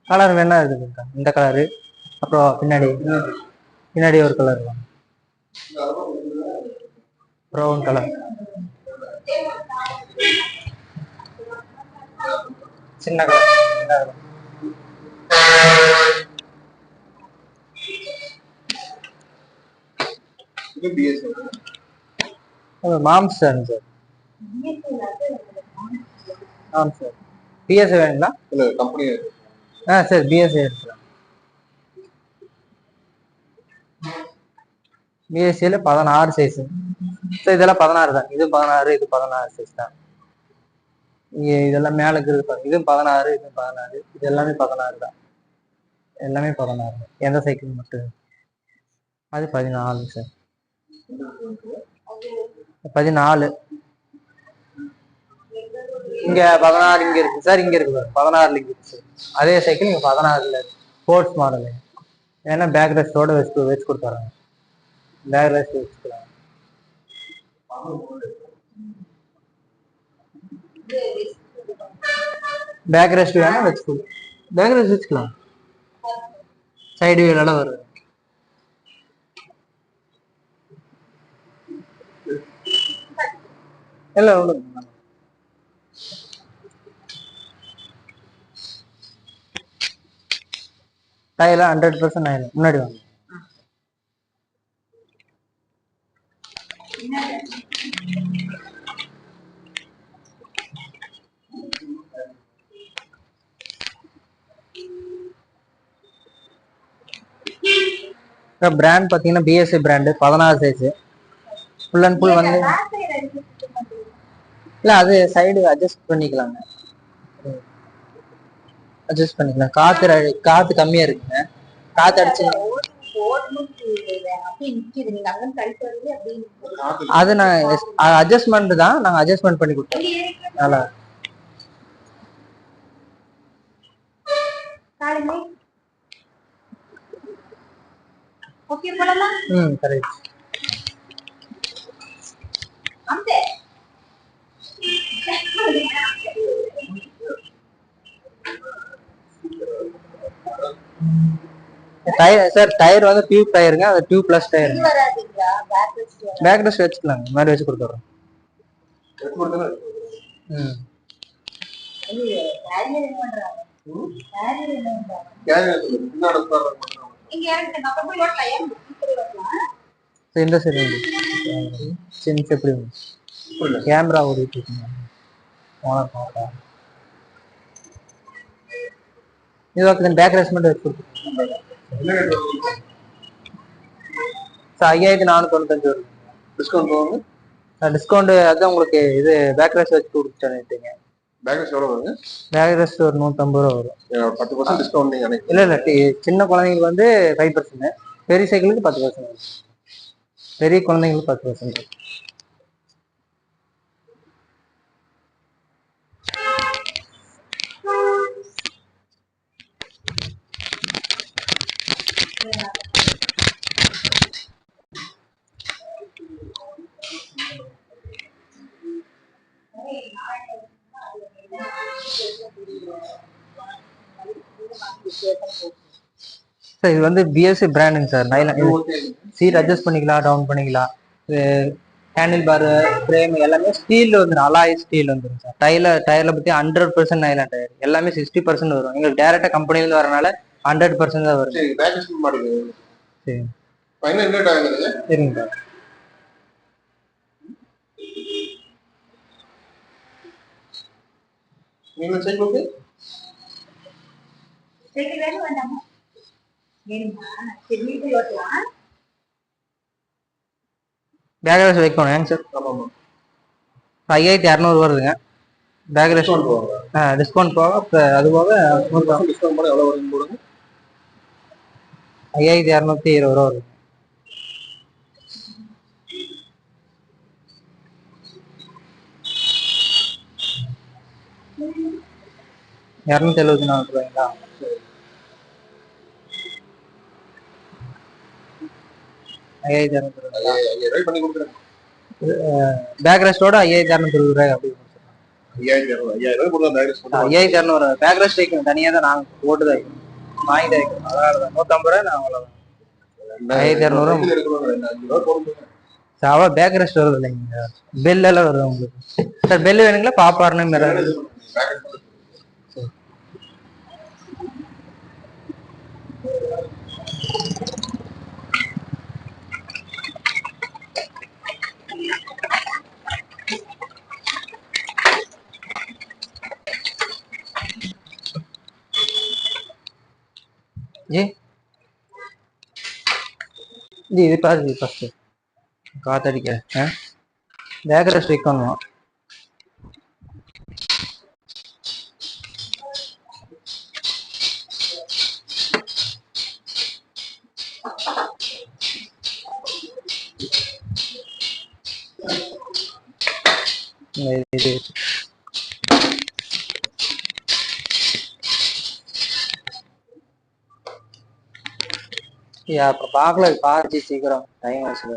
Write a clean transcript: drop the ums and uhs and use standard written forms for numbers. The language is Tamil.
கலர் வேணா இருக்குதுக்கா, இந்த கலரு. அப்புறம் பின்னாடி ஒரு கலர் ப்ரௌன் கலர், சின்ன கலர். Moms sir. ஆமாம் சார். பிஎஸ் வேணுங்களா? இல்லை கம்பெனி. சரி பிஎஸ் எடுத்துக்கலாம். பிஎஸ்சியில் 16 சைஸு சார். இதெல்லாம் 16 தான். இது 16, இது 16 சைஸ் தான். இதெல்லாம் மேலே இருக்குது பாருங்க. இதுவும் 16, இதுவும் 16, இது எல்லாமே 16 தான். எல்லாமே 16. எந்த சைக்கிள் மட்டும் அது 14 சார். 14 இங்க 16 இங்க இருக்கு சார். இங்க இருக்கு 16 இருக்கு சார். அதே சைக்கிள் இங்க 16ல இருக்கு. Sports model. ஏன்னா பேக் ரெஸ்டோட வச்சு கொடுத்துறாங்க. பேக் ரெஸ்ட் வச்சுக்கலாம். பேக் ரெஸ்ட் வேணா வச்சுக்கலாம். பேக் ரெஸ்ட் வச்சுக்கலாம். சைடு வீலோட வரும். இல்ல ஒண்ணு டயர்ல 100% ஆயிடும். முன்னாடி வாங்க. பிராண்ட் பாத்தீங்கன்னா BSc brand 16 size. Full and full வந்து இல்ல அது சைடு அட்ஜஸ்ட் பண்ணிக்கலாங்க. அட்ஜஸ்ட் பண்ணிக்கலாம். காத்து கம்மியா இருக்குங்க. காத்து அடிச்சு அது நான் அட்ஜஸ்ட்மெண்ட் தான். நாங்க அட்ஜஸ்ட்மெண்ட் பண்ணி கொடுத்தோம். நல்லா ஓகே போலாமா? கரெக்ட். டயர் சார், டயர் வந்து டியூப் டயருங்க. அது tube plus tyre. Back rest வச்சுக்கலாம். இந்த மாதிரி வச்சு கொடுத்துறோம். இந்த சைடு சின்ன எப்படி கேமரா ஓடிட்டு இருக்குங்க. இது ஓகே. பேக் ரெஸ்ட் மட்டும் வச்சு கொடுத்துருக்கோம். 5495 வரும். டிஸ்கவுண்ட் போகுங்க. டிஸ்கவுண்ட் அது உங்களுக்கு இது பேக் ரெஸ்ட் வச்சு கொடுத்துட்டீங்க. பேக் ரெஸ்ட் எவ்வளவு வருங்க? பேக் ரெஸ்ட் ஒரு 150 ரூபா வரும். 10% டிஸ்கவுண்ட் நீங்க நினைக்கிறீங்க? இல்ல சின்ன குழந்தைங்களுக்கு வந்து 5%, பெரிய சைக்கிளுக்கு 10% வரும். பெரிய குழந்தைங்களுக்கு 10%. சார் இது வந்து பிஎஸ்சி பிராண்டுங்க சார். சீட் அட்ஜஸ்ட் பண்ணிக்கலாம், டவுன் பண்ணிக்கலாம். ஹேண்டில் பார், ஃப்ரேம் எல்லாமே ஸ்டீல் வந்துடும். அலாய் ஸ்டீல் வந்துடும் சார். டயர்ல பத்தி 100% நைலான் டயர். எல்லாமே 60% வரும். எங்களுக்கு டேரக்டா கம்பெனில இருந்து வரனால 100% தான் வரும். சரி சரிங்க சார். நீங்க சைக்கிளுக்கு சைக்கிள் வேணும் வேண்டாமா? பேக் ரெஸ்ட் வைக்கணும் ஏங்க சார்? 5200 வருதுங்க. பேக் ரெஸ்ட் டிஸ்கவுண்ட் போக அது போக டிஸ்கவுண்ட் போட எவ்வளவு வருதுன்னு போடுங்க. 5220 ரூபா வருது. $274 ரூபாய்ங்களா? 5220 பண்ணி கொடுக்குறேன். பேக் ரெஸ்டோட 5220 அப்படி 5200 பேக் ரெஸ்ட் வைக்கணும். தனியாக தான் நாங்கள் போட்டு தான் வைக்கணும், வாங்கி தான் வைக்கணும். அதான் 150 நான் அவ்வளோதான். 5200 சாவா பேக் ரெஸ்ட் வருது இல்லைங்க, பெல் எல்லாம் வருது உங்களுக்கு. சார் பெல் வேணுங்களா? பாப்பாருன்னு இது பாரு ஃபர்ஸ்ட் காத்தடிக்க பேக் ரெஸ்ட் வைக்கணும். அப்புறம் பார்க்கல, பாருச்சு சீக்கிரம் டைம் ஆச்சு.